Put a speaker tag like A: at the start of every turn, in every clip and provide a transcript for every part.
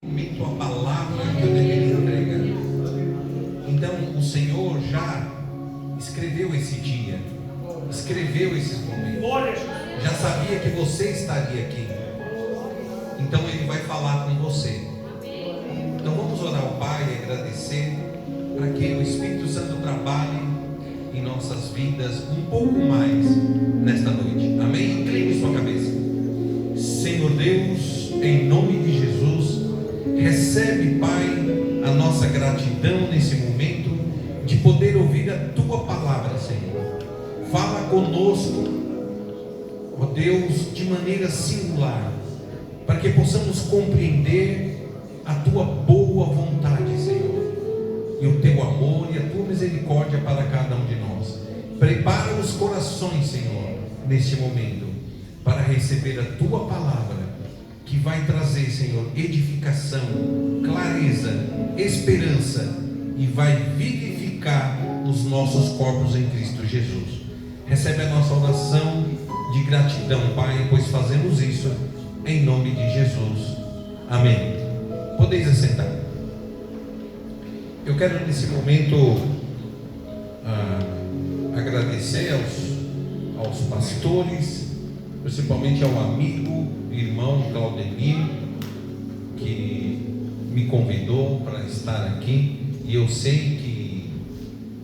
A: momento a palavra que eu deveria entregar. Então o Senhor já escreveu esse dia, escreveu esses momentos, já sabia que você estaria aqui. Então Ele vai falar com você. Então vamos orar ao Pai e agradecer para que o Espírito Santo trabalhe em nossas vidas um pouco mais nesta noite. Amém? Incline sua cabeça. Senhor Deus, em nome de Jesus, recebe, Pai, a nossa gratidão nesse momento de poder ouvir a Tua palavra, Senhor. Fala conosco, ó Deus, de maneira singular, para que possamos compreender a Tua boa vontade, Senhor, e o Teu amor e a Tua misericórdia para cada um de nós. Prepara os corações, Senhor, neste momento, para receber a Tua palavra, que vai trazer, Senhor, edificação, clareza, esperança, e vai vivificar os nossos corpos em Cristo Jesus. Recebe a nossa oração de gratidão, Pai, pois fazemos isso em nome de Jesus. Amém. Podeis assentar. Eu quero nesse momento agradecer aos pastores, principalmente ao amigo, irmão Claudemir, que me convidou para estar aqui, e eu sei que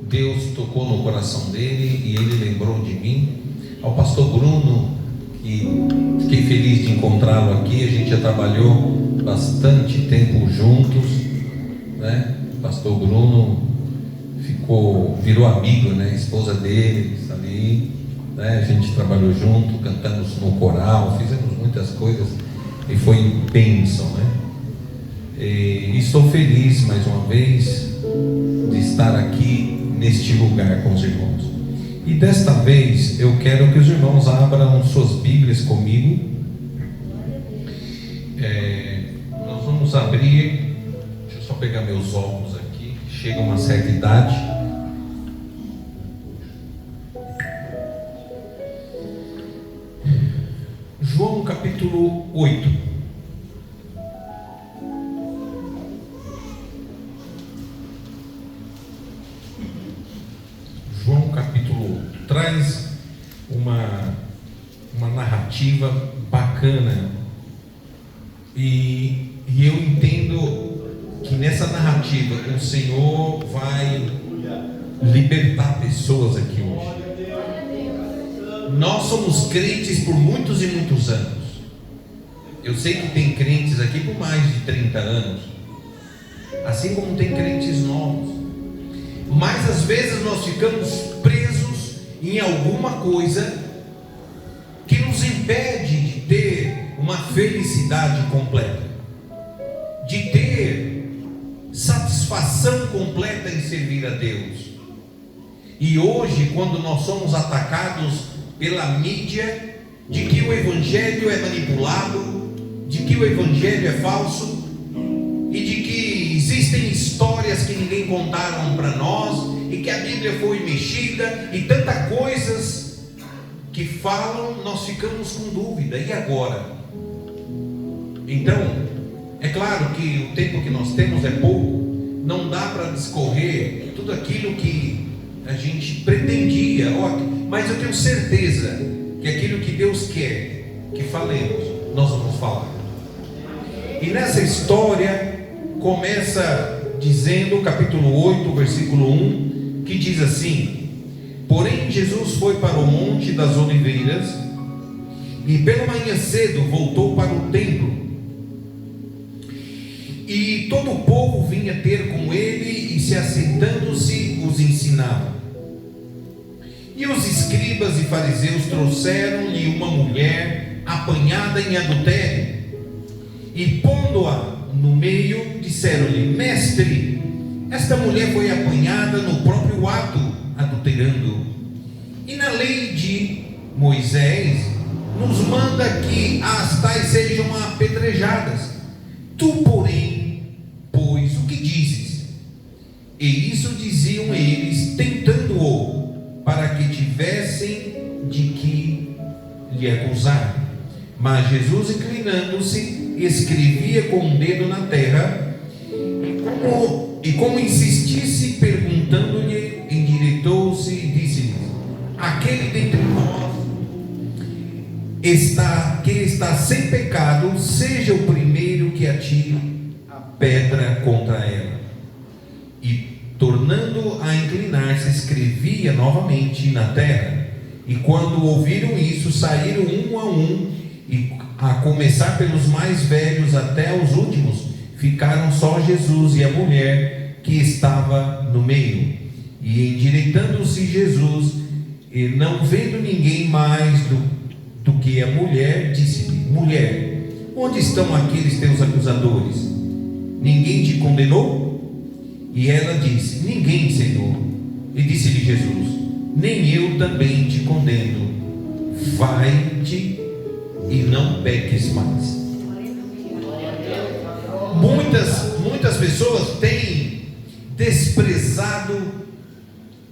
A: Deus tocou no coração dele e ele lembrou de mim. Ao pastor Bruno, que fiquei feliz de encontrá-lo aqui, a gente já trabalhou bastante tempo juntos, né? O pastor Bruno virou amigo, né? A esposa dele está ali, né? A gente trabalhou junto, cantamos no coral, fizemos muitas coisas e foi bênção, né? E estou feliz mais uma vez de estar aqui neste lugar com os irmãos. E desta vez eu quero que os irmãos abram suas Bíblias comigo. Nós vamos abrir, deixa eu só pegar meus óculos aqui, chega uma certa idade. João capítulo 8. João capítulo 8 traz uma narrativa bacana, e eu entendo que nessa narrativa o Senhor vai libertar pessoas aqui hoje. Nós somos crentes por muitos e muitos anos. Eu sei que tem crentes aqui por mais de 30 anos, assim como tem crentes novos. Mas às vezes nós ficamos presos em alguma coisa que nos impede de ter uma felicidade completa, de ter satisfação completa em servir a Deus. E hoje, quando nós somos atacados pela mídia de que o evangelho é manipulado, de que o evangelho é falso, e de que existem histórias que ninguém contaram para nós, e que a Bíblia foi mexida, e tantas coisas que falam, nós ficamos com dúvida. E agora? Então, é claro que o tempo que nós temos é pouco, não dá para discorrer tudo aquilo que a gente pretendia, mas eu tenho certeza que aquilo que Deus quer que falemos, nós vamos falar. E nessa história começa dizendo, capítulo 8, versículo 1, que diz assim: porém Jesus foi para o Monte das Oliveiras, e pela manhã cedo voltou para o templo, e todo o povo vinha ter com ele, e se assentando-se os ensinava. E os escribas e fariseus trouxeram-lhe uma mulher apanhada em adultério, e pondo-a no meio, disseram-lhe: mestre, esta mulher foi apanhada no próprio ato, adulterando. E na lei de Moisés nos manda que as tais sejam apedrejadas. Tu, porém, pois o que dizes? E isso diziam eles, tentando-o, para que tivessem de que lhe acusar. Mas Jesus, inclinando-se, escrevia com o dedo na terra, e como insistisse perguntando-lhe, endireitou-se e disse-lhe: aquele dentre nós que está sem pecado, seja o primeiro que atire a pedra contra ela. E tornando a inclinar-se, escrevia novamente na terra. E quando ouviram isso, saíram um a um, e a começar pelos mais velhos até os últimos, ficaram só Jesus e a mulher que estava no meio. E endireitando-se Jesus, e não vendo ninguém mais do que a mulher, disse-lhe: mulher, onde estão aqueles teus acusadores? Ninguém te condenou? E ela disse: ninguém, Senhor. E disse-lhe Jesus: nem eu também te condeno. Vai-te e não peques mais. Muitas pessoas têm desprezado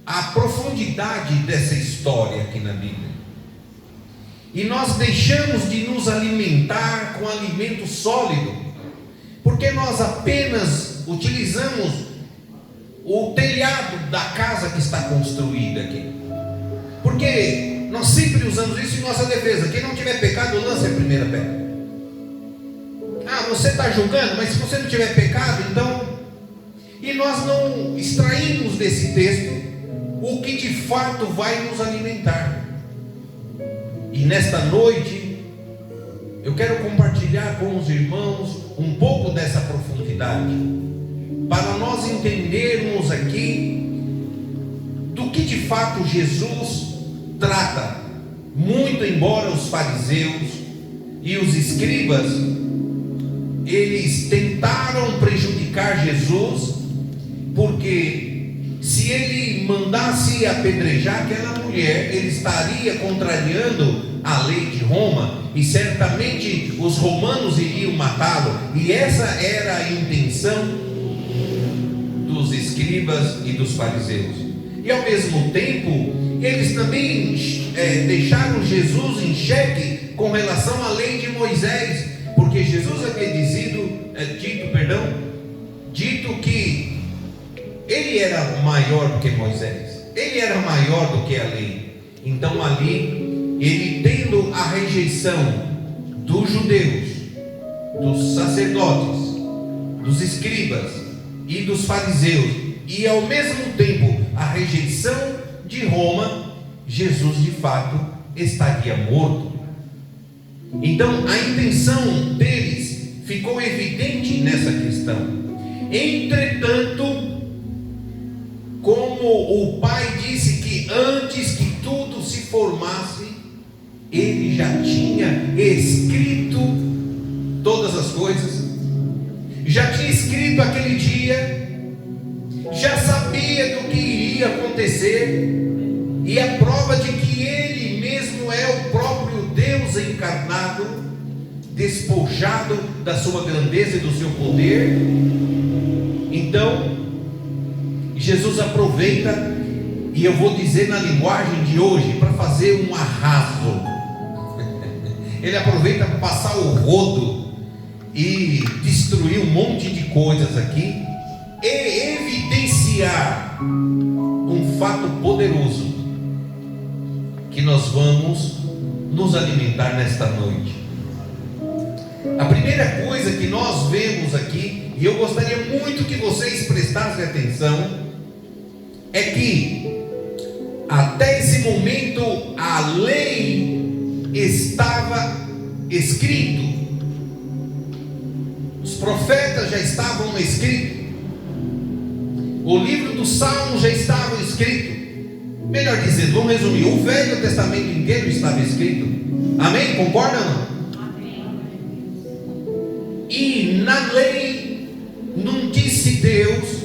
A: a profundidade dessa história aqui na Bíblia. E nós deixamos de nos alimentar com alimento sólido, porque nós apenas utilizamos o telhado da casa que está construída aqui. Porque nós sempre usamos isso em nossa defesa: quem não tiver pecado, lance a primeira pedra. Você está julgando, mas se você não tiver pecado, então... E nós não extraímos desse texto o que de fato vai nos alimentar. E nesta noite eu quero compartilhar com os irmãos um pouco dessa profundidade, para nós entendermos aqui do que de fato Jesus trata. Muito embora os fariseus e os escribas, eles tentaram prejudicar Jesus, porque se ele mandasse apedrejar aquela mulher, ele estaria contrariando a lei de Roma, e certamente os romanos iriam matá-lo. E essa era a intenção dos escribas e dos fariseus. E ao mesmo tempo, eles também deixaram Jesus em xeque com relação à lei de Moisés, porque Jesus havia dito que ele era maior do que Moisés, ele era maior do que a lei. Então ali, ele tendo a rejeição dos judeus, dos sacerdotes, dos escribas e dos fariseus, e ao mesmo tempo a rejeição de Roma, Jesus de fato estaria morto. Então a intenção deles ficou evidente nessa questão. Entretanto, como o Pai disse que antes que tudo se formasse, ele já tinha escrito todas as coisas, já tinha escrito aquele dia, já sabia do que iria acontecer, e a prova de que ele mesmo é o próprio Deus encarnado, despojado da sua grandeza e do seu poder. Então Jesus aproveita, e eu vou dizer na linguagem de hoje, para fazer um arraso. Ele aproveita para passar o rodo e destruir um monte de coisas aqui, e evidenciar um fato poderoso que nós vamos nos alimentar nesta noite. A primeira coisa que nós vemos aqui, e eu gostaria muito que vocês prestassem atenção, é que até esse momento a lei estava escrito, os profetas já estavam escritos, o livro dos Salmos já estava escrito. Melhor dizendo, vamos resumir, o Velho Testamento inteiro estava escrito. Amém? Concordam ou não? E na lei, não disse Deus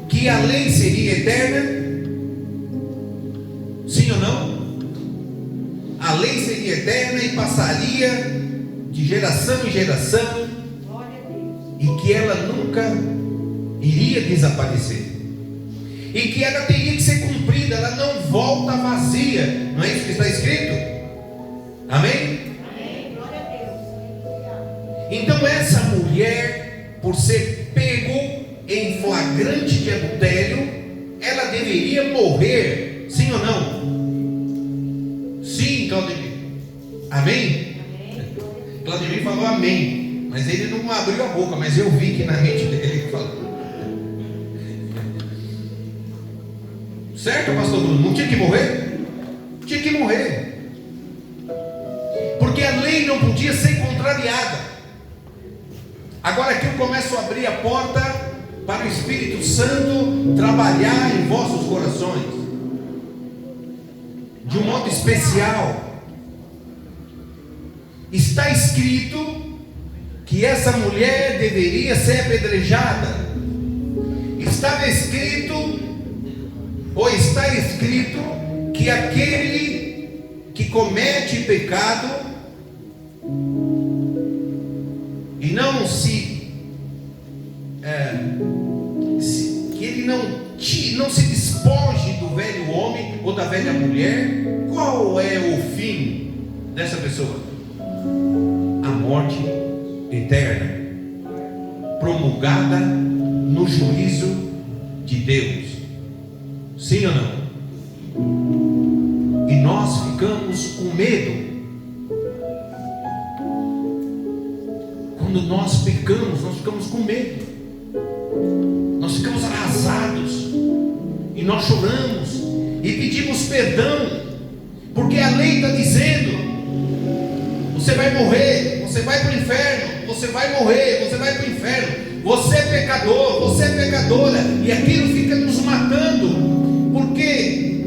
A: que a lei seria eterna? Sim ou não? A lei seria eterna e passaria de geração em geração, e que ela nunca iria desaparecer, e que ela teria que ser cumprida, ela não volta vazia. Não é isso que está escrito? Amém? Então essa mulher, por ser pego em flagrante de adultério, ela deveria morrer, sim ou não? Sim, Claudemir. Amém? Claudemir falou amém, mas ele não abriu a boca, mas eu vi que na mente dele ele falou. Certo, pastor Bruno? Não tinha que morrer? Tinha que morrer, porque a lei não podia ser contrariada. Agora aqui eu começo a abrir a porta para o Espírito Santo trabalhar em vossos corações de um modo especial. Está escrito que essa mulher deveria ser apedrejada. Estava escrito, ou está escrito, que aquele que comete pecado e não que ele não se despoje do velho homem ou da velha mulher, qual é o fim dessa pessoa? A morte eterna, promulgada no juízo de Deus. Sim ou não? E nós ficamos com medo. Quando nós pecamos, nós ficamos com medo, nós ficamos arrasados, e nós choramos, e pedimos perdão, porque a lei está dizendo: você vai morrer, você vai para o inferno, você vai morrer, você vai para o inferno, você é pecador, você é pecadora, e aquilo fica nos matando, porque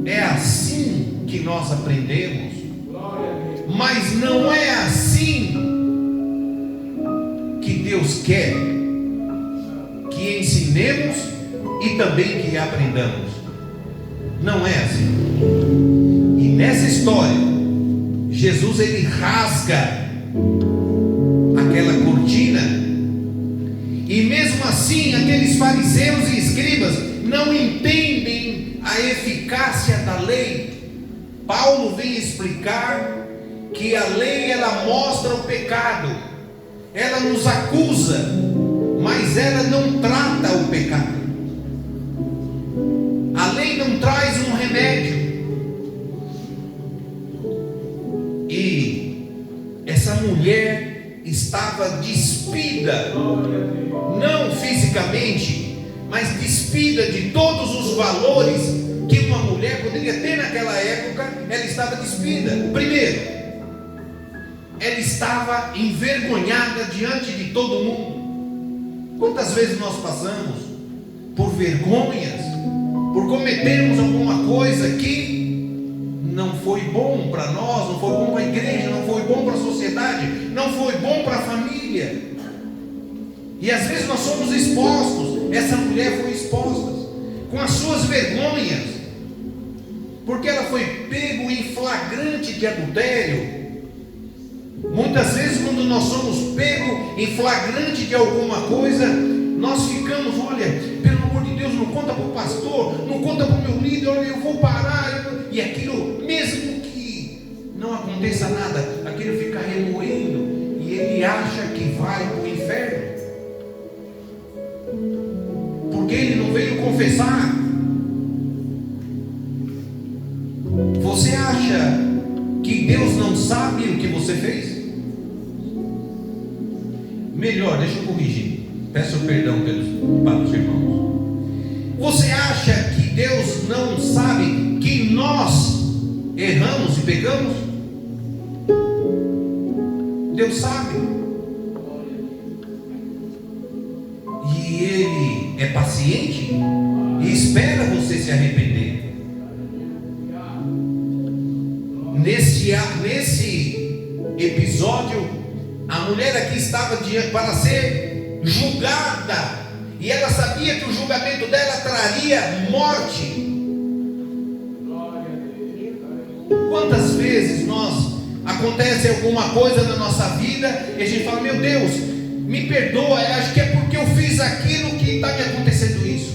A: é assim que nós aprendemos, mas não é assim que Deus quer que ensinemos e também que aprendamos. Não é assim. E nessa história, Jesus ele rasga aquela cortina, e mesmo assim aqueles fariseus e escribas não entendem a eficácia da lei. Paulo vem explicar que a lei ela mostra o pecado, ela nos acusa, mas ela não trata o pecado. A lei não traz um remédio. E essa mulher estava despida, não fisicamente, mas despida de todos os valores que uma mulher poderia ter naquela época. Ela estava despida. Primeiro, ela estava envergonhada diante de todo mundo. Quantas vezes nós passamos por vergonhas, por cometermos alguma coisa que não foi bom para nós, não foi bom para a igreja, não foi bom para a sociedade, não foi bom para a família, e às vezes nós somos expostos. Essa mulher foi exposta com as suas vergonhas, porque ela foi pego em flagrante de adultério. Muitas vezes quando nós somos pegos em flagrante de alguma coisa, nós ficamos: olha, pelo amor de Deus, não conta para o pastor, não conta para o meu líder, olha, eu vou parar. E aquilo, mesmo que não aconteça nada, aquilo fica remoendo, e ele acha que vai para o inferno, porque ele não veio confessar. Você acha que Deus não sabe o que você fez? Melhor, deixa eu corrigir. Peço perdão para os irmãos. Você acha que Deus não sabe que nós erramos e pecamos? Deus sabe. E Ele é paciente e espera você se arrepender. Nesse episódio, a mulher aqui estava para ser julgada, e ela sabia que o julgamento dela traria morte. Quantas vezes acontece alguma coisa na nossa vida e a gente fala: meu Deus, me perdoa, acho que é porque eu fiz aquilo que está me acontecendo isso,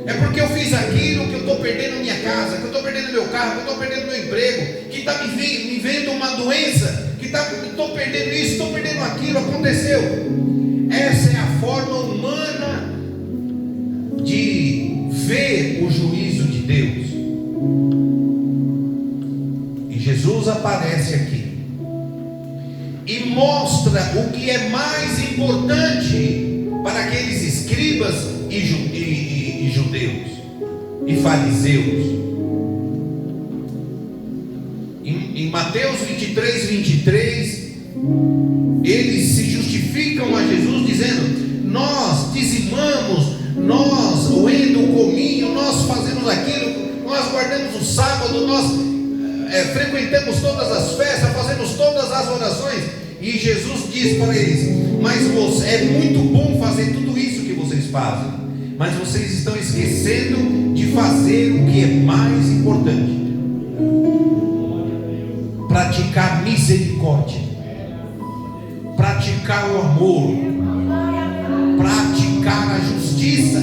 A: é porque eu fiz aquilo que eu estou perdendo a minha casa, que eu estou perdendo meu carro, que eu estou perdendo meu emprego, que está me vendo uma doença, que estou perdendo isso, estou perdendo aquilo, aconteceu. Essa é a forma humana de ver o juízo de Deus. E Jesus aparece aqui e mostra o que é mais importante para aqueles escribas e judeus e fariseus. Em Mateus 23, eles se justificam a Jesus dizendo: nós dizimamos, nós roendo o cominho, nós fazemos aquilo, nós guardamos o sábado, nós frequentamos todas as festas, fazemos todas as orações. E Jesus diz para eles: mas é muito bom fazer tudo isso que vocês fazem, mas vocês estão esquecendo de fazer o que é mais importante: praticar misericórdia, praticar o amor, praticar a justiça.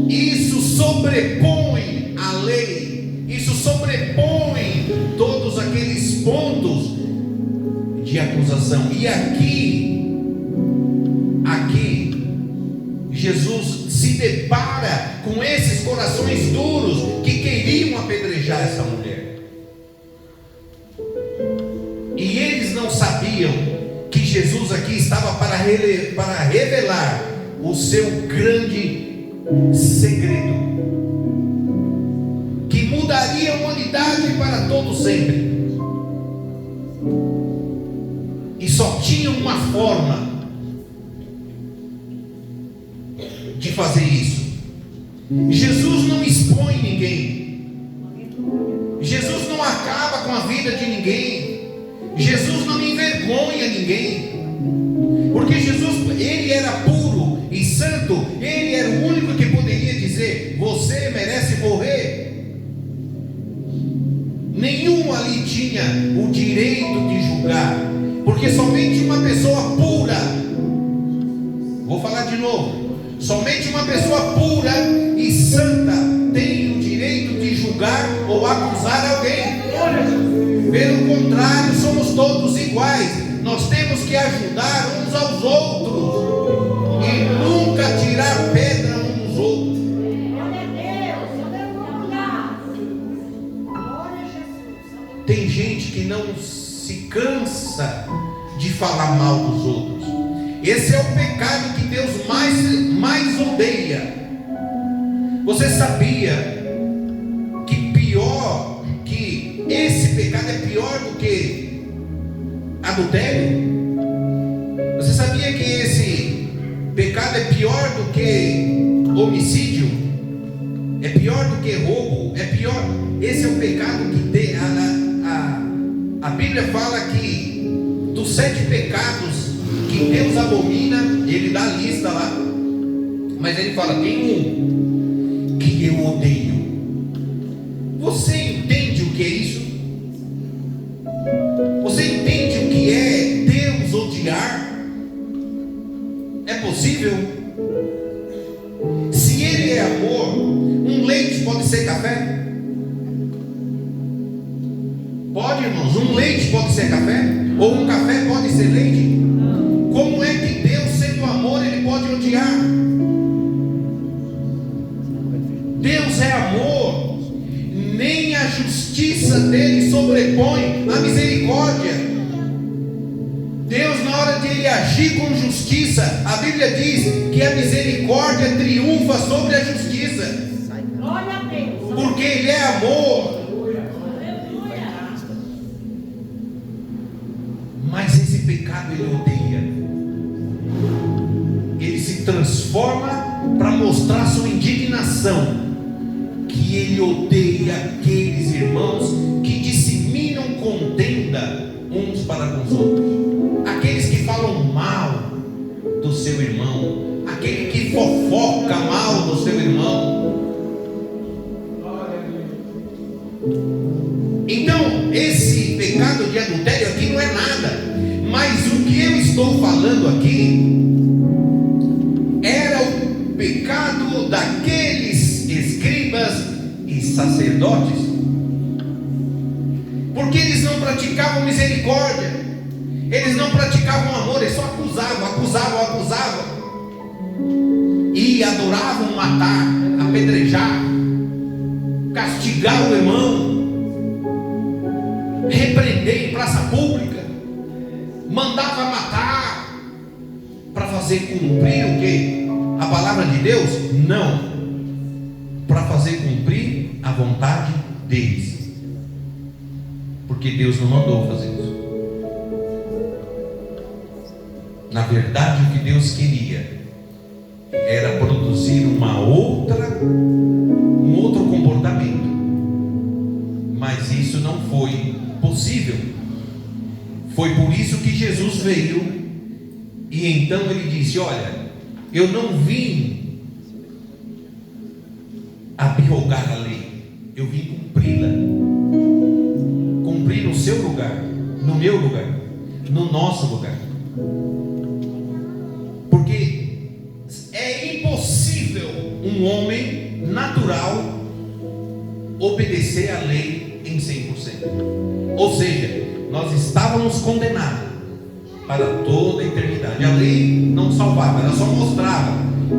A: Isso sobrepõe a lei, isso sobrepõe todos aqueles pontos de acusação. E aqui Jesus se depara com esses corações duros que queriam apedrejar essa mulher. E eles não sabiam que Jesus aqui estava para revelar o seu grande segredo, que mudaria a humanidade para todo sempre. E só tinha uma forma de fazer isso. Jesus não expõe ninguém, Jesus não acaba com a vida de ninguém, Jesus não envergonha ninguém, porque Jesus, ele era puro e santo, ele era o único que poderia dizer: você merece morrer. Nenhum ali tinha o direito de julgar, porque somente uma pessoa pura, vou falar de novo, somente uma pessoa pura e santa tem o direito de julgar ou acusar alguém. Pelo contrário, somos todos iguais. Nós temos que ajudar uns aos outros e nunca tirar pedra uns dos outros. Tem gente que não se cansa de falar mal dos outros. Esse é o pecado que Deus mais odeia. Você sabia que esse pecado é pior do que adultério? Você sabia que esse pecado é pior do que homicídio? É pior do que roubo? É pior. Esse é o pecado que a Bíblia fala que dos 7 pecados que Deus abomina, ele dá a lista lá, mas ele fala: tem um que eu odeio. Você entende o que é isso? Você entende o que é Deus odiar? É possível? Se ele é amor, um leite pode ser café? Pode, irmãos? Um leite pode ser café? Ou um café pode ser leite? Como é que Deus, sendo amor, ele pode odiar? Deus é amor, nem a justiça dele sobrepõe a misericórdia. Deus, na hora de ele agir com justiça, a Bíblia diz que a misericórdia triunfa sobre a justiça, porque ele é amor. Mas esse pecado ele odeia. Ele se transforma para mostrar sua indignação, que ele odeia aqueles irmãos que disseminam contenda uns para com os outros, aqueles que falam mal do seu irmão, aquele que fofoca mal do seu irmão. Então, esse pecado de adultério aqui não é nada, mas o que eu estou falando aqui era o pecado daqueles escribas e sacerdotes, porque eles não praticavam misericórdia, eles não praticavam amor, eles só acusavam, e adoravam matar, apedrejar, castigar o irmão, repreender em praça pública, mandava matar, para fazer cumprir o que? A palavra de Deus? Não, para fazer cumprir a vontade deles, porque Deus não mandou fazer isso. Na verdade, o que Deus queria era produzir um outro comportamento, mas isso não foi possível. Foi por isso que Jesus veio, e então ele disse: olha, eu não vim abrogar a lei, eu vim cumpri-la, cumprir no seu lugar, no meu lugar, no nosso lugar. Porque é impossível um homem natural obedecer a lei em 100%. Ou seja, nós estávamos condenados para toda a eternidade. A lei não salvava, ela só mostrava,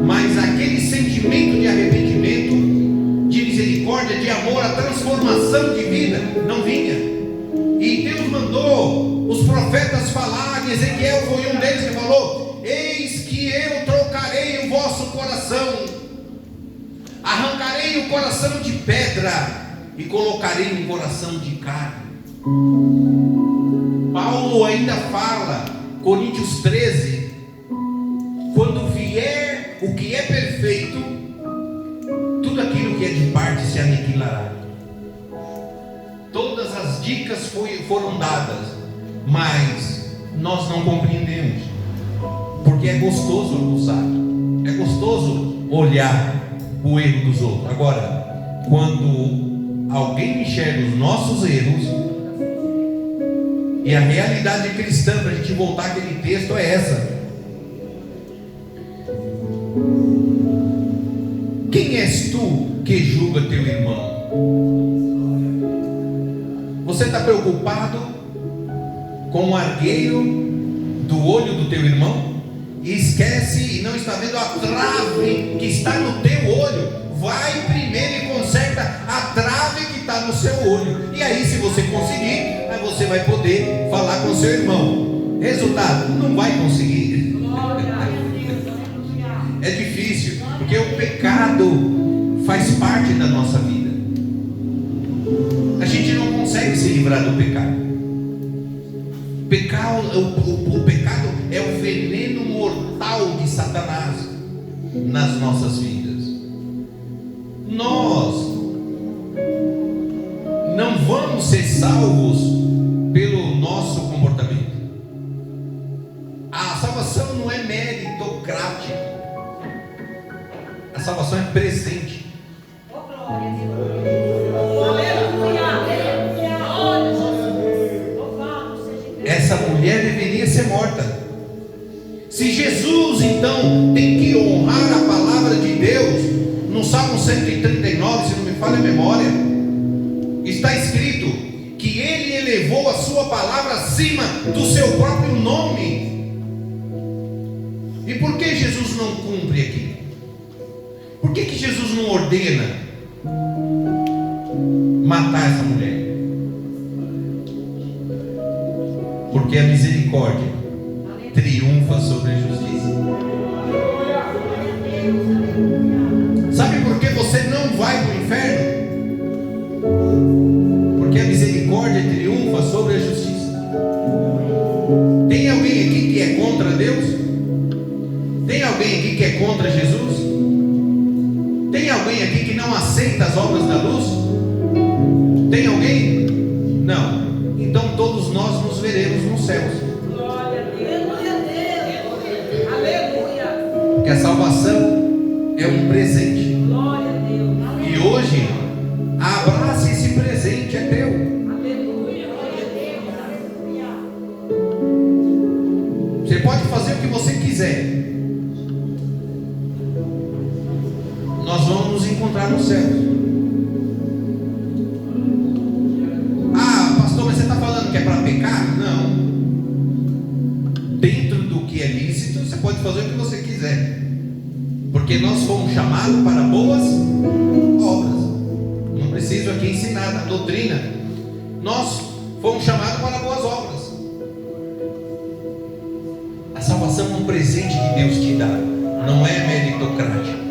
A: mas aquele sentimento de arrependimento, de misericórdia, de amor, a transformação de vida não vinha. E Deus mandou os profetas falar, e Ezequiel foi um deles que falou: eis que eu trocarei o vosso coração, arrancarei o coração de pedra e colocarei um coração de carne. Paulo ainda fala, Coríntios 13, quando vier o que é perfeito, tudo aquilo que é de parte se aniquilará. Todas as dicas foram dadas, mas nós não compreendemos, porque é gostoso acusar, é gostoso olhar o erro dos outros. Agora, quando alguém enxerga os nossos erros, e a realidade cristã, para a gente voltar àquele texto, é essa: quem és tu que julga teu irmão? Você está preocupado com o argueiro do olho do teu irmão e esquece e não está vendo a trave que está no teu olho? Vai primeiro e conserta a trave que está no seu olho, e aí, se você conseguir, aí você vai poder falar com seu irmão. Resultado: não vai conseguir. É difícil, porque o pecado faz parte da nossa vida. A gente não consegue se livrar do pecado. O pecado é o veneno mortal de Satanás nas nossas vidas. Nós não vamos ser salvos pelo nosso comportamento. A salvação não é meritocrática. A salvação é presente. Essa mulher deveria ser morta. Se Jesus então tem que honrar a palavra de Deus, no Salmo 139, se não me falha a memória, está escrito que ele elevou a sua palavra acima do seu próprio nome. E por que Jesus não cumpre aqui? Por que Jesus não ordena matar essa mulher? Porque a misericórdia triunfa sobre a justiça. Sabe por que você não vai para o inferno? Porque a misericórdia triunfa sobre a justiça. Tem alguém aqui que é contra Deus? Tem alguém aqui que é contra Jesus? Tem alguém aqui que não aceita as obras da luz? Tem alguém? Não. Então todos nós nos veremos nos céus.
B: Glória a Deus. Aleluia.
A: Porque a salvação é um presente.
B: Glória a Deus.
A: E hoje, abrace esse presente, é teu.
B: Aleluia. Glória a Deus. Aleluia.
A: Você pode fazer o que você quiser. Nós vamos nos encontrar no céu. Ah, pastor, mas você está falando que é para pecar? fazer o que você quiser, porque nós fomos chamados para boas obras. Não preciso aqui ensinar a doutrina. Nós fomos chamados para boas obras. A salvação é um presente que Deus te dá, não é meritocrático.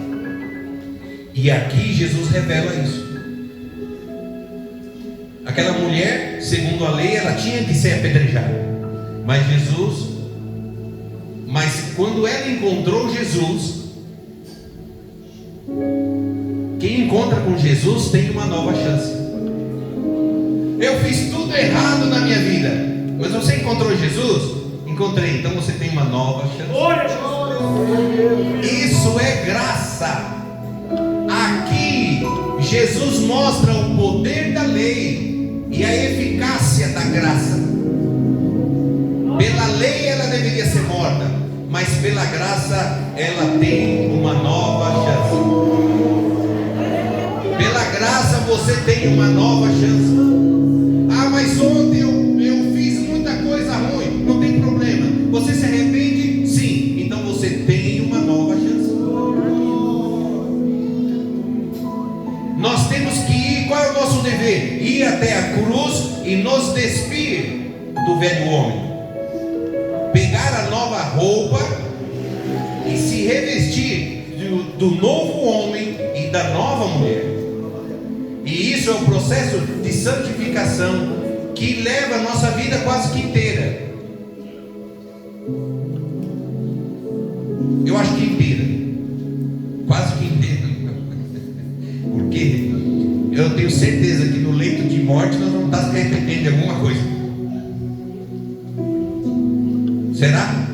A: E aqui Jesus revela isso. Aquela mulher, segundo a lei, ela tinha que ser apedrejada. Mas quando ela encontrou Jesus, quem encontra com Jesus tem uma nova chance. Eu fiz tudo errado na minha vida, mas você encontrou Jesus? Encontrei, então você tem uma nova chance. Isso é graça. Aqui Jesus mostra o poder da lei e a eficácia da graça. Pela lei ela deveria ser morta, mas pela graça ela tem uma nova chance. Pela graça você tem uma nova chance. Ah, mas ontem eu fiz muita coisa ruim. Não tem problema. Você se arrepende? Sim. Então você tem uma nova chance. Nós temos que ir. Qual é o nosso dever? Ir até a cruz e nos despir do velho homem. Pegar a nova roupa e se revestir do novo homem e da nova mulher. E isso é o processo de santificação que leva a nossa vida quase que inteira. Eu acho que inteira. Quase que inteira. Porque eu tenho certeza que no leito de morte nós vamos estar se arrependendo de alguma coisa. Será?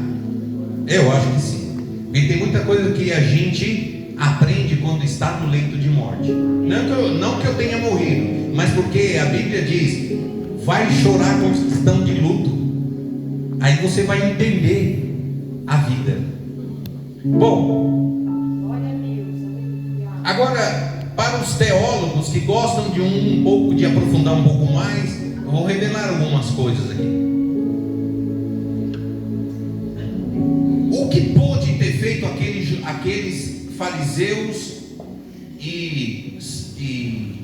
A: Eu acho que sim. E tem muita coisa que a gente aprende quando está no leito de morte. Não que eu tenha morrido, mas porque a Bíblia diz: vai chorar quando estão de luto. Aí você vai entender a vida. Bom, agora para os teólogos que gostam de um pouco de aprofundar um pouco mais, eu vou revelar algumas coisas aqui. O que pôde ter feito aqueles fariseus e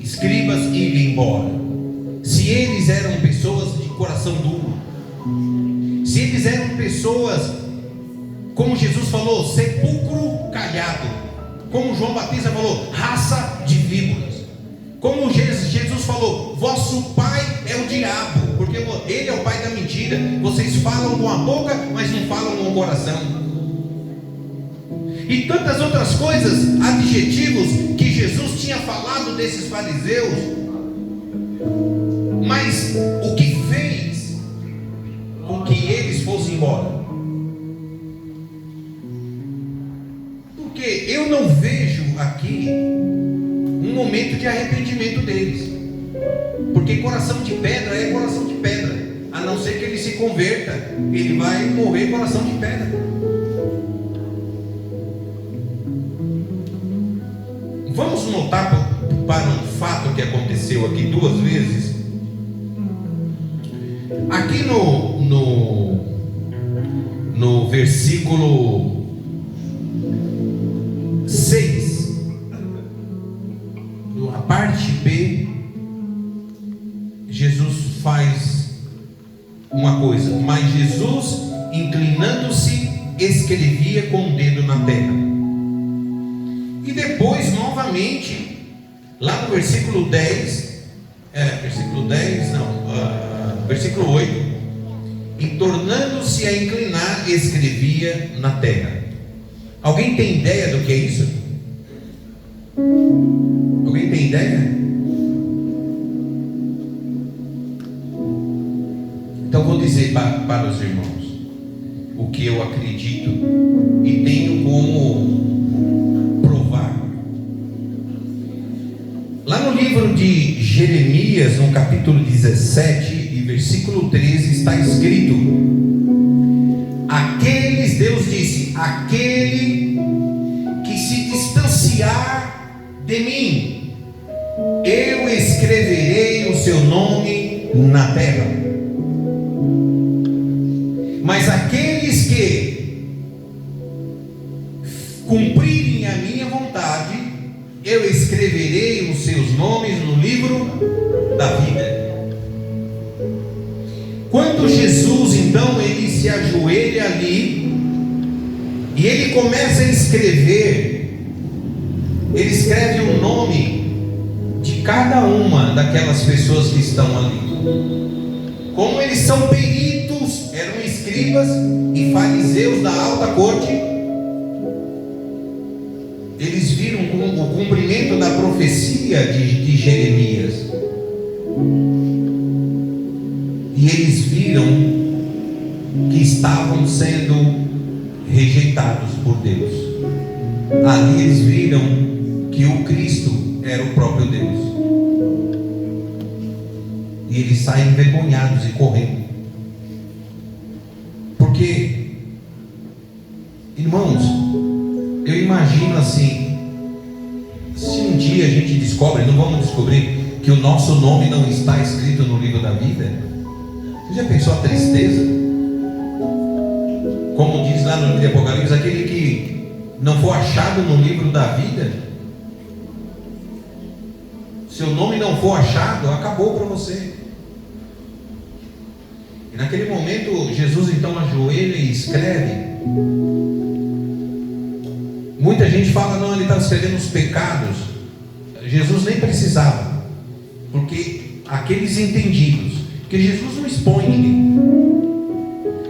A: escribas irem embora? Se eles eram pessoas de coração duro, se eles eram pessoas, como Jesus falou, sepulcro caiado, como João Batista falou, raça de víboras, como Jesus falou, vosso pai é o diabo, porque ele é o pai da mentira. Vocês falam com a boca, mas não falam com o coração. E tantas outras coisas, adjetivos que Jesus tinha falado desses fariseus. Mas o que fez com que eles fossem embora? Porque eu não vejo aqui um momento de arrependimento deles. Porque coração de pedra é coração de pedra. A não ser que ele se converta, ele vai morrer coração de pedra. Vamos notar para um fato que aconteceu aqui duas vezes. Aqui no versículo 6, na parte B, Jesus faz uma coisa. Mas Jesus, inclinando-se, escrevia com o dedo na terra. E depois, novamente, lá no versículo 8, e tornando-se a inclinar, escrevia na terra. Alguém tem ideia do que é isso? Alguém tem ideia? Então vou dizer para os irmãos o que eu acredito e tenho como provar. Lá no livro de Jeremias, no capítulo 17 e versículo 13, está escrito: aqueles, Deus disse, aquele que se distanciar de mim, eu escreverei o seu nome na terra. Mas aqueles que cumprirem a minha vontade, eu escreverei os seus nomes no livro da vida. Quando Jesus, então, ele se ajoelha ali e ele começa a escrever, ele escreve o nome de cada uma daquelas pessoas que estão ali. Como eles são peritos, eram escribas e fariseus da alta corte, eles viram o cumprimento da profecia de Jeremias. E eles viram que estavam sendo rejeitados por Deus. Ali eles viram que o Cristo era o próprio Deus. E eles saem envergonhados e correndo. Porque, irmãos, eu imagino assim, se um dia a gente descobre, não vamos descobrir, que o nosso nome não está escrito no livro da vida. Você já pensou a tristeza? Como diz lá no livro de Apocalipse, aquele que não for achado no livro da vida, seu nome não for achado, acabou para você. E naquele momento, Jesus então ajoelha e escreve. Muita gente fala, não, ele estava escrevendo os pecados. Jesus nem precisava, porque aqueles entendidos, porque Jesus não expõe ninguém.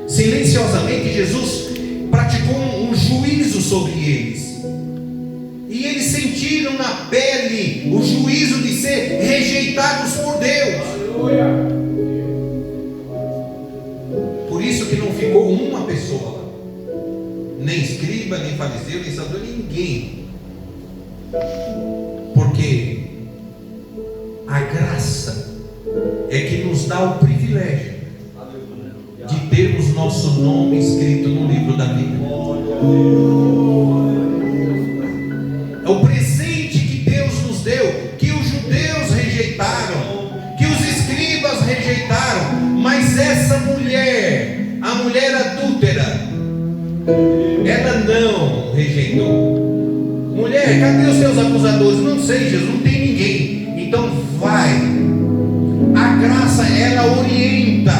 A: Silenciosamente Jesus praticou um juízo sobre eles, e eles sentiram na pele o juízo de ser rejeitados por Deus. Por isso que não ficou uma pessoa lá, nem escriba, nem fariseu, nem sacerdote, ninguém, porque a graça é que nos dá o privilégio de termos nosso nome escrito no livro da vida. É o presente que Deus nos deu, que os judeus rejeitaram, que os escribas rejeitaram, mas essa mulher, a mulher adúltera, ela não rejeitou. Mulher, cadê os seus acusadores? Não sei, Jesus, não tem ninguém. Então vai. A graça, ela orienta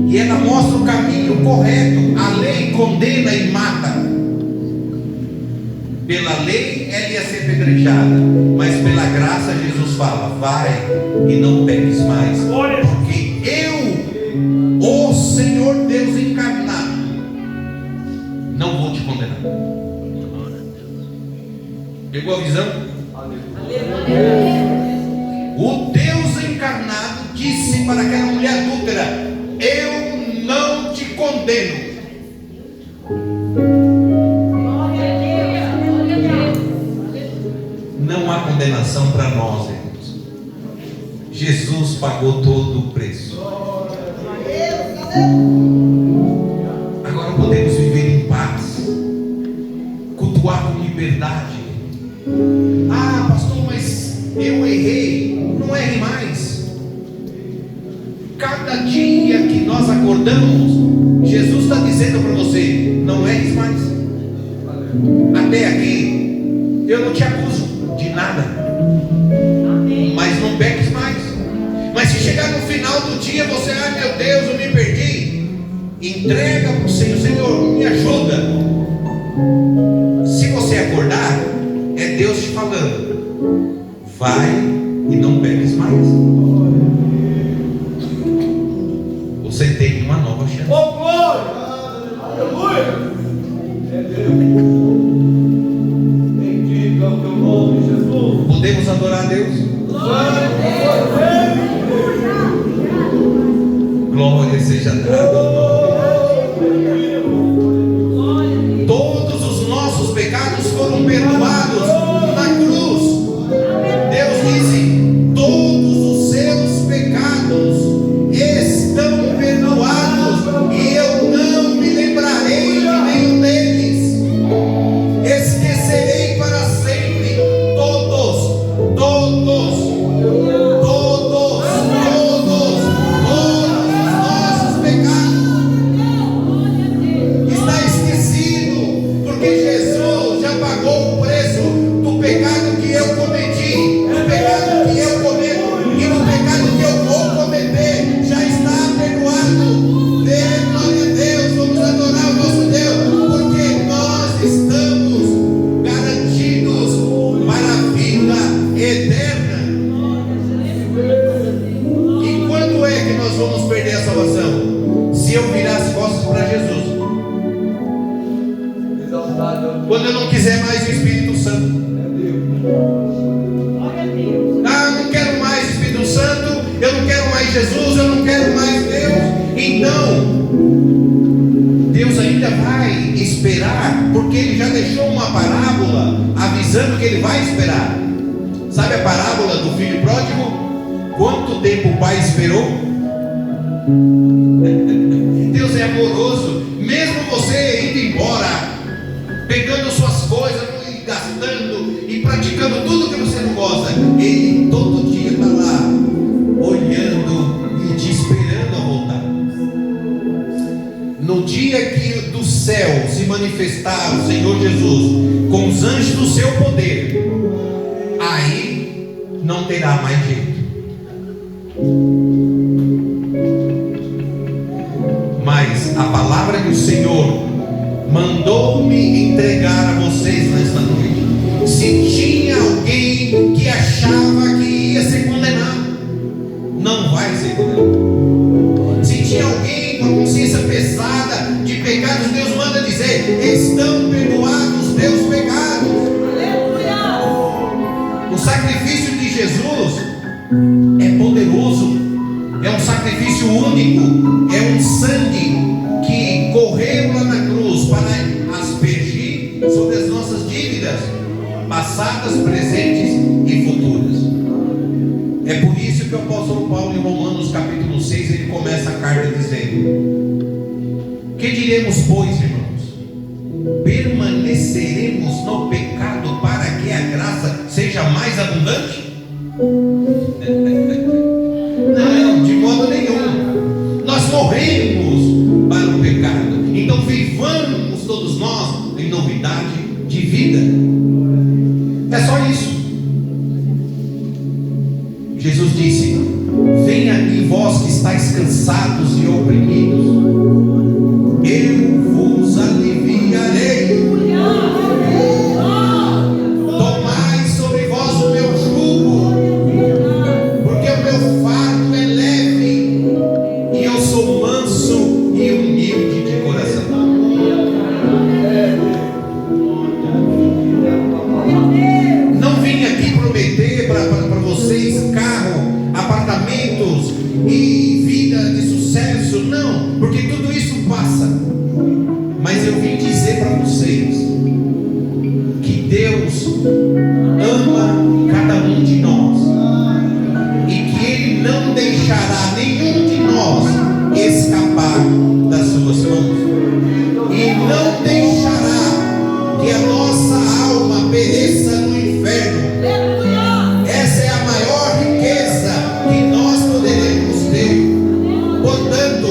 A: e ela mostra o caminho correto. A lei condena e mata. Pela lei ela ia ser apedrejada, mas pela graça Jesus fala, vai e não peques mais, porque eu, o Senhor Deus encarnado, não vou te condenar. Pegou a visão? O Deus encarnado disse para aquela mulher adúltera, eu não te condeno. Não há condenação para nós, irmãos. Jesus pagou todo o preço. Agora podemos viver em paz, cultuar com liberdade. Ah, pastor, mas eu errei. Não erre mais. Cada dia que nós acordamos, Jesus está dizendo para você, não erres mais. Até aqui eu não te acuso de nada, mas não peques mais. Mas se chegar no final do dia você, meu Deus, eu me perdi, entrega para o Senhor, Senhor, me ajuda. Se você acordar, é Deus te falando, vai e não peques mais. Você tem uma nova chance.
C: Oh, glória! Aleluia! É Deus. Bendiga o teu nome, Jesus.
A: Podemos adorar a Deus? Glória seja dada ao nome. Todos os nossos pecados foram perdoados na cruz. Deus disse, todos os seus pecados estão perdoados, e eu não me lembrarei de nenhum deles. Esquecerei para sempre todos os nossos pecados. Está esquecido, porque Quando eu não quiser mais o Espírito Santo. Ah, eu não quero mais o Espírito Santo, eu não quero mais Jesus, eu não quero mais Deus. Então, Deus ainda vai esperar, porque Ele já deixou uma parábola avisando que Ele vai esperar. Sabe a parábola do filho pródigo? Quanto tempo o pai esperou? Deus é amoroso, mesmo você indo embora, pegando suas coisas e gastando e praticando tudo que você não gosta, Ele todo dia está lá, olhando e te esperando a voltar. No dia que do céu se manifestar o Senhor Jesus com os anjos do seu poder, aí não terá mais jeito. Mas a palavra que o Senhor mandou-me entregar a vocês nesta noite, se tinha alguém que achava que ia ser condenado, não vai ser condenado. Se tinha alguém com a consciência pesada de pecados, Deus manda dizer: estão perdoados os teus pecados. O sacrifício de Jesus é poderoso, é um sacrifício único, é um sangue que correu lá na cruz para aspergir sobre as nossas dívidas passadas, presentes e futuras. É por isso que o apóstolo Paulo, em Romanos capítulo 6, ele começa a carta dizendo: que diremos, pois, irmãos? Permaneceremos no pecado para que a graça seja mais abundante? Não, de modo nenhum. Nós morremos para o pecado, então vivamos todos nós em novidade de vida. É só isso. Jesus disse: venha a mim, vós que estáis cansados e oprimidos, eu vos aliviarei. Tomai sobre vós o meu jugo, porque o meu fardo é leve e eu sou manso e humilde de coração. Não vim aqui prometer para vocês carro, apartamentos e vida de sucesso, não, porque tudo isso passa. Mas eu vim dizer para vocês que Deus ama cada um de nós e que Ele não deixará nenhum de nós escapar das suas mãos, e não deixará que a nossa alma pereça no inferno. Essa é a maior riqueza que nós poderemos ter. Portanto,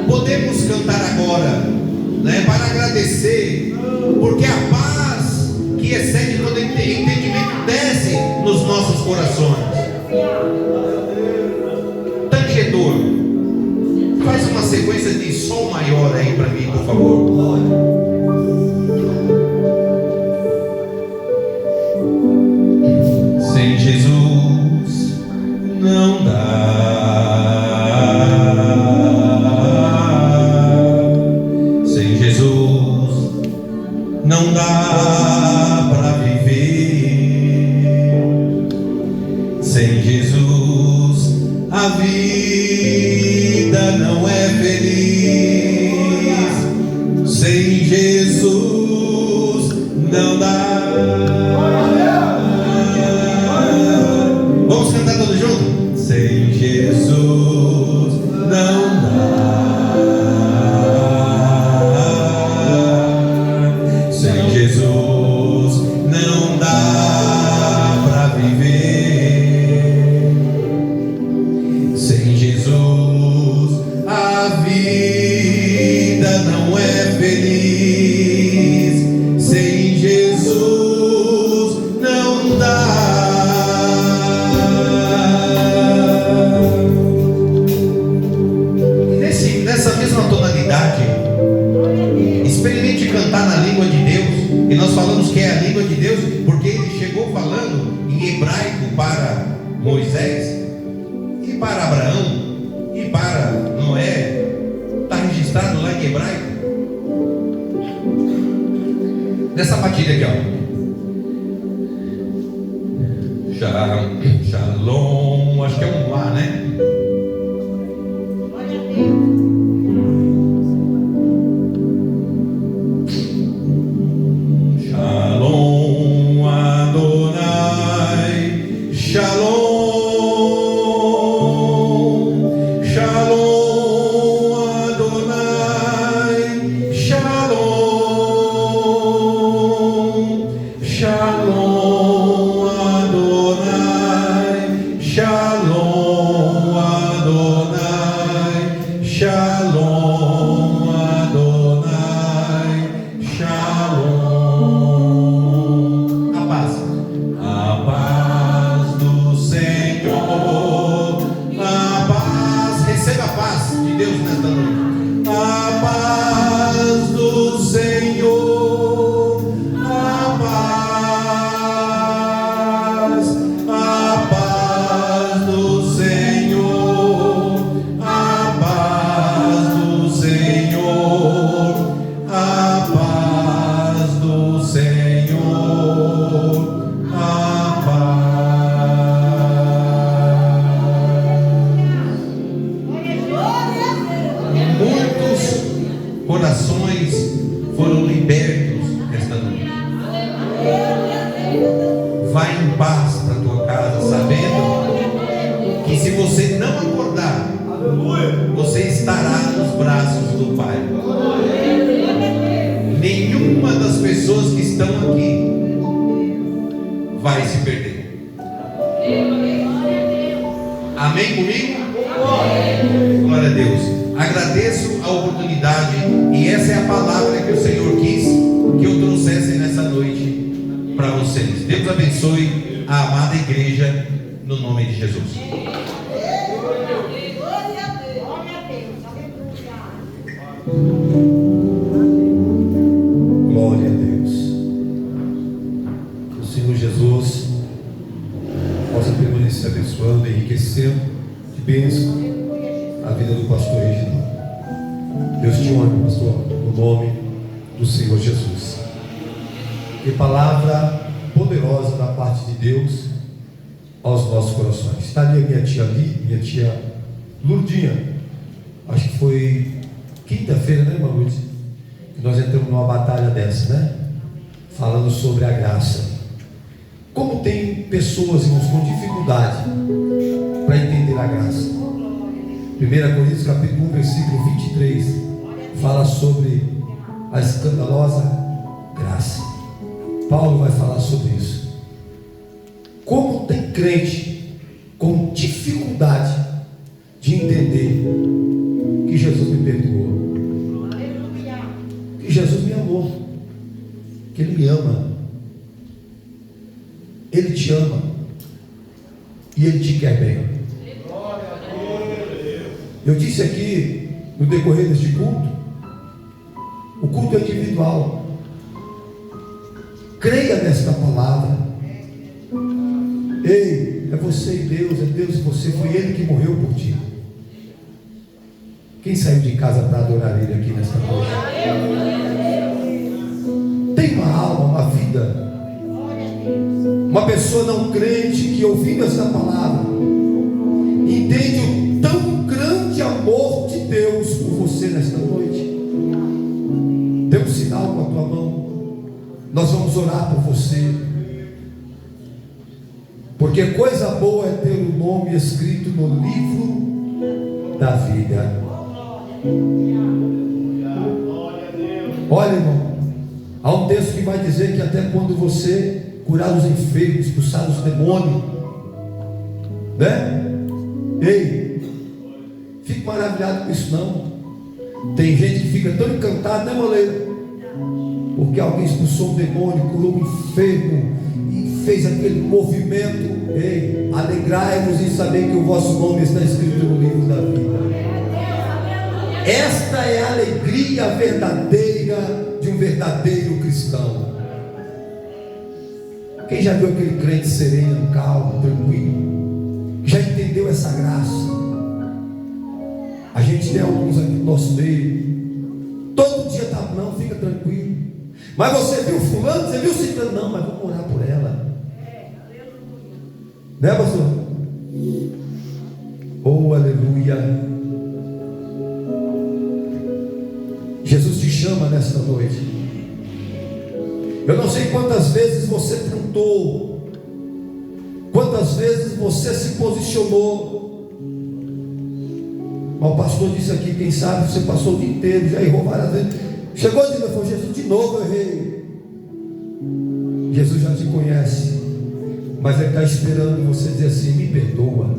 A: podemos cantar agora, né, para agradecer, porque a paz que excede todo entendimento desce nos nossos corações. Tangedor, faz uma sequência de sol maior aí para mim, por favor. Sem Jesus não dá. Sem Jesus não dá para viver. Sem Jesus a vida não é feliz. Sem Jesus não dá. Vamos cantar todos juntos? Sem Jesus não dá. Sem Jesus não dá para viver. Sem Jesus a vida não é feliz. Sem Jesus não dá. Nessa mesma tonalidade, experimente cantar na língua de Deus. E nós falamos que é a língua de Deus porque ele chegou falando em hebraico para Moisés e para Abraão e para Noé. Está registrado lá em hebraico. Nessa batida aqui, ó. Shalom, acho que é um lá, né?
B: Glória a Deus.
A: Shalom Adonai, Shalom, Shalom Adonai, Shalom, Shalom Adonai, Shalom Adonai, Shalom Adonai, Shalom. A paz do Senhor, a paz, receba a paz de Deus nesta noite. A paz do Senhor, a paz do Senhor, a paz do Senhor, a paz do Senhor, a paz. Muitos corações foram libertos esta noite. Vai em paz para tua casa, sabendo que se você não acordar, você estará nos braços do Pai. Nenhuma das pessoas que estão aqui vai se perder. Amém comigo? Glória a Deus. Agradeço a oportunidade, e essa é a palavra que o Senhor quis que eu trouxesse nessa noite para vocês. Deus abençoe a amada igreja no nome de Jesus.
C: Glória a Deus. Que o Senhor Jesus possa permanecer abençoando, enriquecendo de bênção a vida do pastor Reginaldo. Deus te honre, pastor, no nome do Senhor Jesus. Que palavra poderosa da parte de Deus aos nossos corações. Está ali a minha tia Lurdinha. Acho que foi quinta-feira, né, irmã Lourdes? Que nós entramos numa batalha dessa, né? Falando sobre a graça. Como tem pessoas, irmãos, com dificuldade para entender a graça. 1 Coríntios capítulo 1, versículo 23 fala sobre a escandalosa graça. Paulo vai falar sobre isso. Como tem crente com dificuldade de entender que Jesus me perdoou, que Jesus me amou, que Ele me ama, Ele te ama e Ele te quer bem. Eu disse aqui no decorrer deste culto, o culto é individual. Creia nesta palavra. Ei, é você e Deus, é Deus e você, foi Ele que morreu por ti. Quem saiu de casa para adorar Ele aqui nesta noite? Tem uma alma, uma vida. Uma pessoa não crente que ouvindo esta palavra entende o tão grande amor de Deus por você nesta noite. Dê um sinal com a tua mão. Nós vamos orar por você. Porque coisa boa é ter o nome escrito no livro da vida. Olha, irmão, há um texto que vai dizer que até quando você curar os enfermos, expulsar os demônios, né? Ei, fique maravilhado com isso não. Tem gente que fica tão encantada, né, moleiro? Porque alguém expulsou um demônio, curou um enfermo e fez aquele movimento. Ei, alegrai-vos em saber que o vosso nome está escrito no livro da vida. Esta é a alegria verdadeira de um verdadeiro cristão. Quem já viu aquele crente sereno, calmo, tranquilo, já entendeu essa graça? A gente tem alguns aqui no nosso meio, todo dia está, não, fica tranquilo, Mas você viu fulano, você viu citando? Não, mas vamos orar por ela. Né, pastor? Oh, aleluia. Jesus te chama nesta noite. Eu não sei quantas vezes você tentou, quantas vezes você se posicionou. Mas o pastor disse aqui, quem sabe você passou o dia inteiro, já errou várias vezes. Chegou de novo, falou, Jesus, de novo eu errei. Jesus já te conhece, mas Ele está esperando você dizer assim, me perdoa,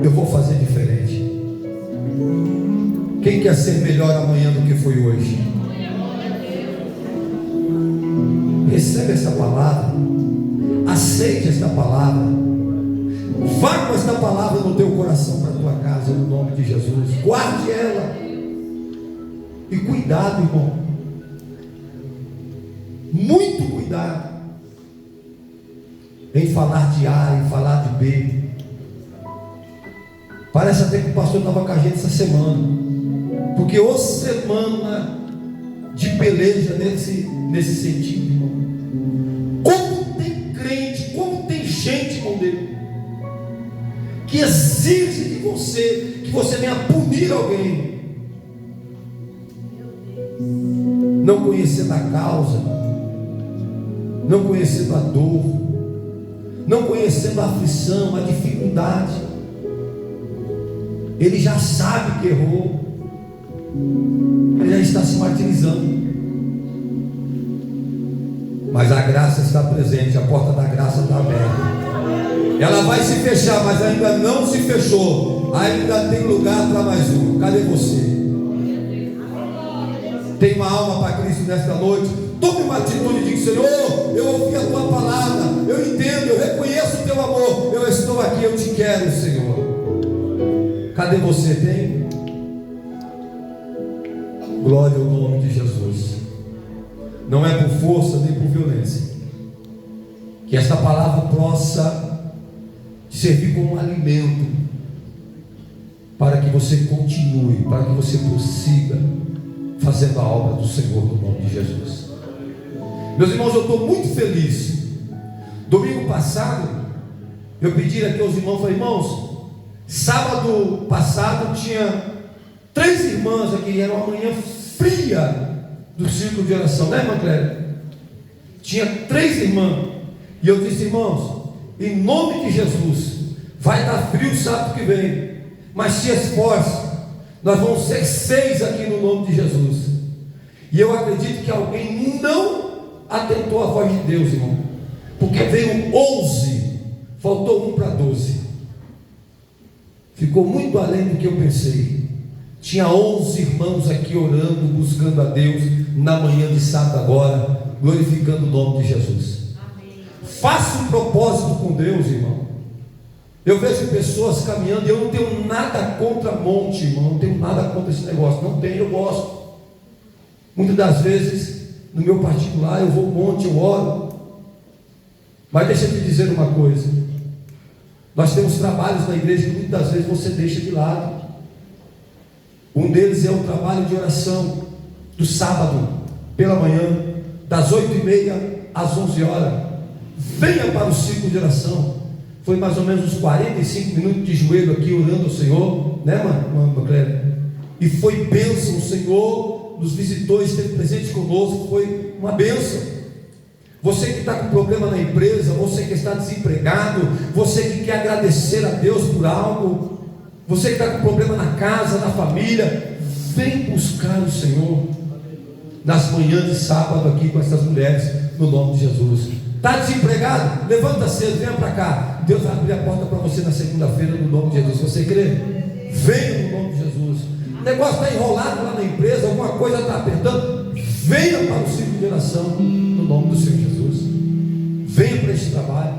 C: eu vou fazer diferente. Quem quer ser melhor amanhã do que foi hoje? Recebe essa palavra, aceite esta palavra, vá com esta palavra no teu coração para a tua casa, no nome de Jesus. Guarde ela e cuidado, irmão, muito cuidado em falar de A, em falar de B. Parece até que o pastor estava com a gente essa semana, porque ô semana de peleja nesse sentido, irmão. Como tem crente, como tem gente, irmão dele, que exige de você que você venha punir alguém, não conhecendo a causa, não conhecendo a dor, não conhecendo a aflição, a dificuldade. Ele já sabe que errou, ele já está se martirizando, mas a graça está presente, a porta da graça está aberta. Ela vai se fechar, mas ainda não se fechou, ainda tem lugar para mais um. Cadê você? Tem uma alma para Cristo nesta noite? Tome uma atitude e diga, Senhor, eu ouvi a tua palavra, eu entendo, eu reconheço o teu amor, eu estou aqui, eu te quero, Senhor. Cadê você? Tem? Glória ao nome de Jesus. Não é por força nem por violência, que esta palavra possa servir como um alimento para que você continue, para que você prossiga fazendo a obra do Senhor no nome de Jesus. Meus irmãos, eu estou muito feliz. Domingo passado eu pedi aqui aos irmãos, falei, irmãos, sábado passado tinha 3 irmãs aqui, era uma manhã fria do círculo de oração, né, irmã Clélia? Tinha 3 irmãs, e eu disse, irmãos, em nome de Jesus, vai estar frio sábado que vem, mas se esforce, nós vamos ser 6 aqui no nome de Jesus. E eu acredito que alguém não atentou a voz de Deus, irmão, porque veio 11, faltou 1 para 12. Ficou muito além do que eu pensei. Tinha 11 irmãos aqui orando, buscando a Deus na manhã de sábado agora, glorificando o nome de Jesus. Amém. Faça um propósito com Deus, irmão. Eu vejo pessoas caminhando, e eu não tenho nada contra monte, irmão, não tenho nada contra esse negócio, não tenho, eu gosto. Muitas das vezes, no meu particular, eu vou ao monte, eu oro. Mas deixa eu te dizer uma coisa, nós temos trabalhos na igreja que muitas das vezes você deixa de lado. Um deles é o trabalho de oração do sábado pela manhã, das 8h30 às 11h. Venha para o ciclo de oração. Foi mais ou menos uns 45 minutos de joelho aqui orando ao Senhor, né, irmã Clélia? E foi bênção. O Senhor nos visitou, esteve presente conosco, foi uma bênção. Você que está com problema na empresa, você que está desempregado, você que quer agradecer a Deus por algo, você que está com problema na casa, na família, vem buscar o Senhor nas manhãs de sábado aqui com essas mulheres, no nome de Jesus. Está desempregado? Levanta cedo, venha para cá. Deus vai abrir a porta para você na segunda-feira, no nome de Jesus. Você crê? Venha no nome de Jesus. O negócio está enrolado lá na empresa, alguma coisa está apertando, venha para o ciclo de oração, no nome do Senhor Jesus. Venha para este trabalho.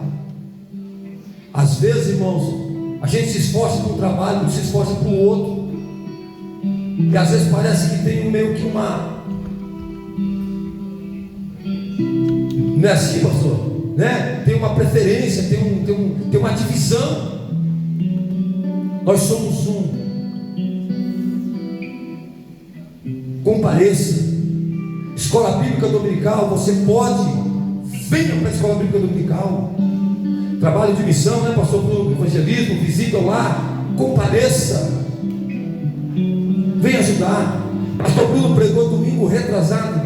C: Às vezes, irmãos, a gente se esforça para um trabalho, não se esforça para o outro, e às vezes parece que tem meio que uma... Não é assim, pastor? Né? Tem uma preferência, tem uma divisão. Nós somos um. Compareça. Escola Bíblica Dominical, você pode, venha para a Escola Bíblica Dominical. Trabalho de missão, né, pastor Bruno? Evangelismo, visita lá, compareça, venha ajudar. Pastor Bruno pregou domingo retrasado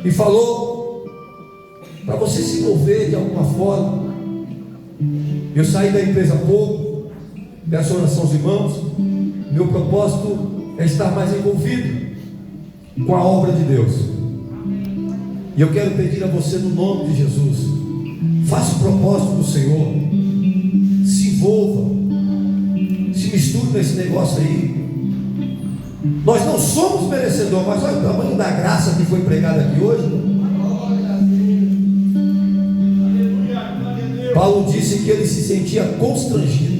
C: e falou para você se envolver de alguma forma. Eu saí da empresa há pouco, peço oração aos irmãos. Meu propósito é estar mais envolvido com a obra de Deus. E eu quero pedir a você, no nome de Jesus, faça o propósito do Senhor, se envolva, se misture nesse negócio aí. Nós não somos merecedores, mas olha o tamanho da graça que foi pregada aqui hoje. Paulo disse que ele se sentia constrangido.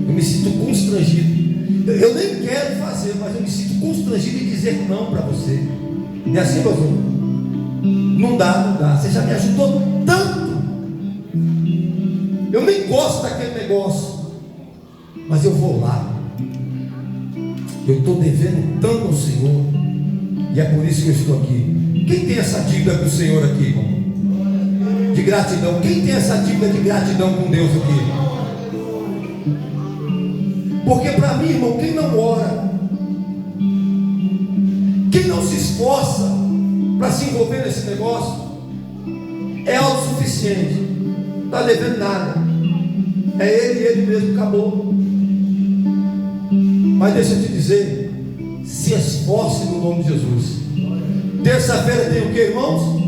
C: Eu me sinto constrangido. Eu nem quero fazer, mas eu me sinto constrangido em dizer não para você. E assim, pastor? Não dá. Você já me ajudou tanto. Eu nem gosto daquele negócio, mas eu vou lá. Eu estou devendo tanto ao Senhor, e é por isso que eu estou aqui. Quem tem essa dívida com o Senhor aqui, irmão? De gratidão. Quem tem essa dívida de gratidão com Deus aqui? Porque para mim, irmão, quem não ora, quem não se esforça para se envolver nesse negócio, é autossuficiente, não está devendo nada. É ele mesmo, acabou. Mas deixa eu te dizer, se esforce no nome de Jesus. Terça-feira tem o que, irmãos?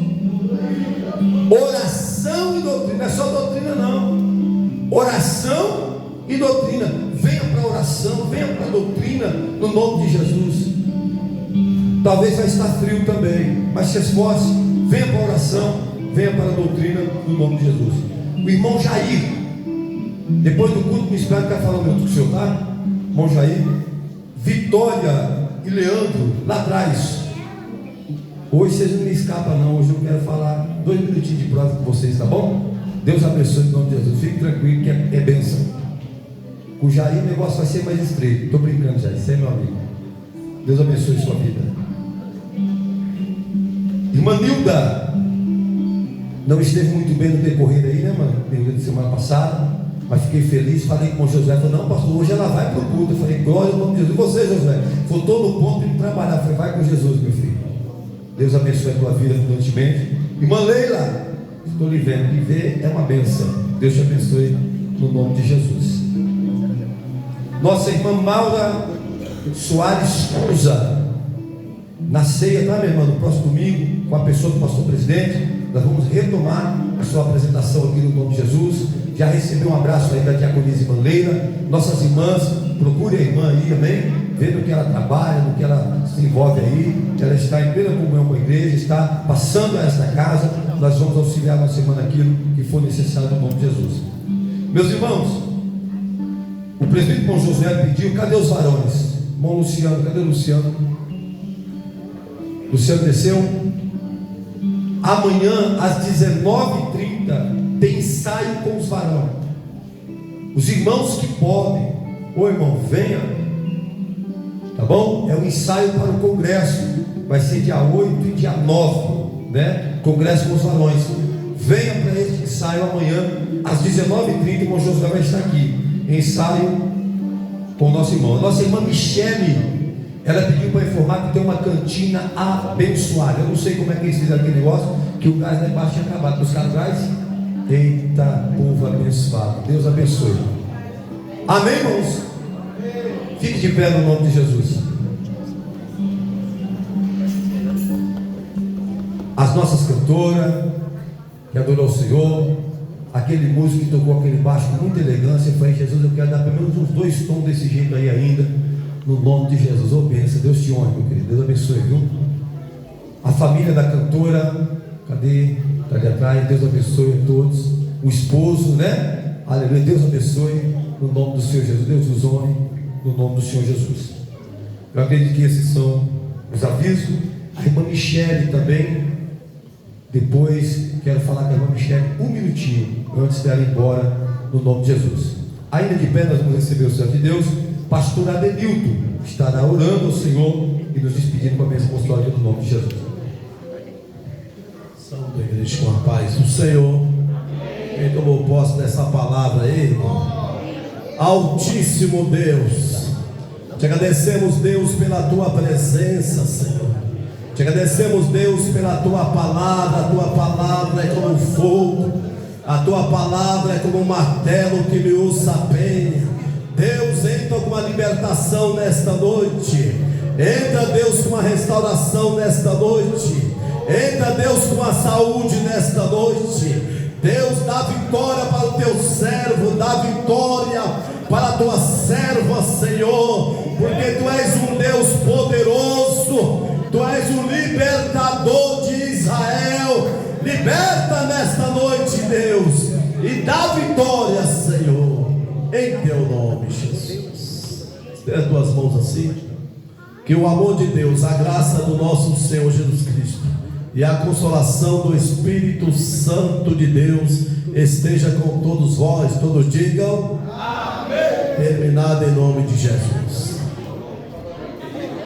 C: Oração e doutrina. Não é só doutrina não, oração e doutrina. Venha para a oração, venha para a doutrina, no nome de Jesus. Talvez vai estar frio também, mas se esforce, venha para a oração, venha para a doutrina, no nome de Jesus. O irmão Jair, depois do culto, me espera que está falando muito com o senhor, tá? Irmão Jair, Vitória e Leandro, lá atrás. Hoje vocês não me escapam não, hoje eu quero falar 2 minutinhos de prova com vocês, tá bom? Deus abençoe em nome de Jesus, fique tranquilo que é bênção. Com o Jair o negócio vai ser mais estreito, estou brincando, Jair, você é meu amigo. Deus abençoe sua vida. Irmã Nilda não esteve muito bem no decorrer aí, né, mano? De semana passada, mas fiquei feliz. Falei com o Josué, falou: não, pastor, hoje ela vai para o culto. Eu falei: glória ao nome de Jesus. E você, Josué? Faltou no ponto de trabalhar. Eu falei: vai com Jesus, meu filho. Deus abençoe a tua vida abundantemente. Irmã Leila, estou lhe vendo. Me ver é uma bênção. Deus te abençoe no nome de Jesus. Nossa irmã Maura Soares Souza, na ceia, tá, minha irmã? No próximo domingo, com a pessoa do pastor presidente, nós vamos retomar a sua apresentação aqui no nome de Jesus. Já recebeu um abraço aí da diaconisa irmã Leila. Nossas irmãs, procure a irmã aí, amém? Vendo que ela trabalha, no que ela se envolve aí. Ela está em plena comunhão com a igreja, está passando a esta casa. Nós vamos auxiliar na semana aquilo que for necessário no nome de Jesus. Meus irmãos, o presbítero irmão Josué pediu: cadê os varões? Irmão Luciano, cadê o Luciano? Luciano desceu. Amanhã às 19h30 tem ensaio com os varões. Os irmãos que podem, ô irmão, venha, tá bom? É um ensaio para o congresso, vai ser dia 8 e dia 9, né? Congresso com os varões. Venha para esse ensaio amanhã às 19h30. O irmão Josué vai estar aqui. Ensaio com o nosso irmão. Nossa irmã Michele, ela pediu para informar que tem uma cantina abençoada. Eu não sei como é que eles fizeram aquele negócio, que o gás lá embaixo tinha acabado. Buscaram gás? Eita, povo abençoado. Deus abençoe. Amém, irmãos? Fique de pé no nome de Jesus. As nossas cantoras que adorou o Senhor, aquele músico que tocou aquele baixo com muita elegância, eu falei: Jesus, eu quero dar pelo menos uns 2 tons desse jeito aí ainda, no nome de Jesus. Ô, bênção, Deus te honre, meu querido, Deus abençoe, viu? A família da cantora, cadê? Está ali atrás. Deus abençoe a todos. O esposo, né? Aleluia, Deus abençoe no nome do Senhor Jesus. Deus nos honre no nome do Senhor Jesus. Eu acredito que esses são os avisos. A irmã Michele também. Depois quero falar com a irmã Michele 1 minutinho antes dela ir embora, no nome de Jesus. Ainda de pé, nós vamos receber o Senhor de Deus. Pastor Adenilton estará orando ao Senhor e nos despedindo com a bênção apostólica do nome de Jesus. Santo igreja, com a paz do Senhor. Quem tomou posse dessa palavra aí, irmão? Altíssimo Deus, te agradecemos, Deus, pela tua presença, Senhor. Te agradecemos, Deus, pela tua palavra. A tua palavra é como fogo, a tua palavra é como um martelo que me usa a penha. Deus, entra com uma libertação nesta noite. Entra, Deus, com uma restauração nesta noite. Entra, Deus, com a saúde nesta noite. Deus, dá vitória para o teu servo, dá vitória para a tua serva, Senhor, porque tu és um Deus poderoso, tu és o libertador de Israel. Liberta nesta noite, Deus, e dá vitória, Senhor, em teu nome, Jesus. Estenda as tuas mãos assim. Que o amor de Deus, a graça do nosso Senhor Jesus Cristo e a consolação do Espírito Santo de Deus esteja com todos vós. Todos digam amém. Terminado em nome de Jesus.